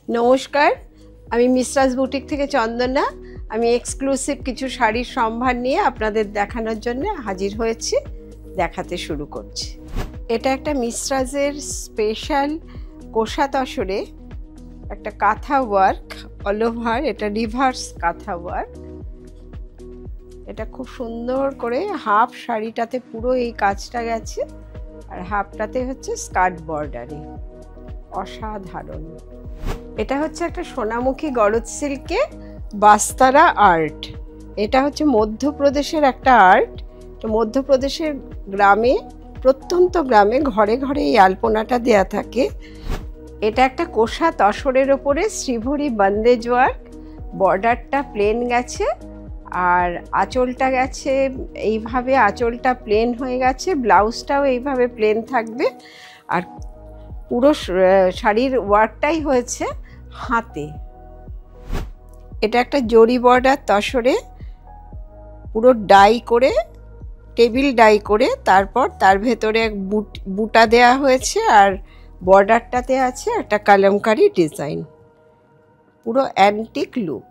নমস্কার, আমি মিসরাজ বুটিক থেকে চন্দনা। আমি এক্সক্লুসিভ কিছু শাড়ির সম্ভার নিয়ে আপনাদের দেখানোর জন্য হাজির হয়েছি। দেখাতে শুরু করছি। এটা একটা মিসরাজের স্পেশাল কোষা তসরে একটা কাঁথা ওয়ার্ক, অল ওভার এটা রিভার্স কাঁথা ওয়ার্ক। এটা খুব সুন্দর করে হাফ শাড়িটাতে পুরো এই কাজটা গেছে, আর হাফটাতে হচ্ছে স্কার্ট বর্ডারে। অসাধারণ। এটা হচ্ছে একটা সোনামুখী গলদ সিল্কে বাস্তারা আর্ট। এটা হচ্ছে মধ্যপ্রদেশের একটা আর্ট। তো মধ্যপ্রদেশের গ্রামে, প্রত্যন্ত গ্রামে ঘরে ঘরে এই আলপনাটা দেয়া থাকে। এটা একটা কোষা তসরের ওপরে শ্রীভরি বন্দেজ ওয়ার্ক। বর্ডারটা প্লেন গেছে আর আঁচলটা গেছে এইভাবে, আঁচলটা প্লেন হয়ে গেছে, ব্লাউজটাও এইভাবে প্লেন থাকবে। আর পুরো শাড়ির ওয়ার্কটাই হয়েছে হাতে। এটা একটা জরি বর্ডার তসরে, পুরো ডাই করে, টেবিল ডাই করে, তারপর তার ভেতরে এক বুটা দেয়া হয়েছে, আর বর্ডারটাতে আছে একটা কালামকারি ডিজাইন। পুরো অ্যান্টিক লুক।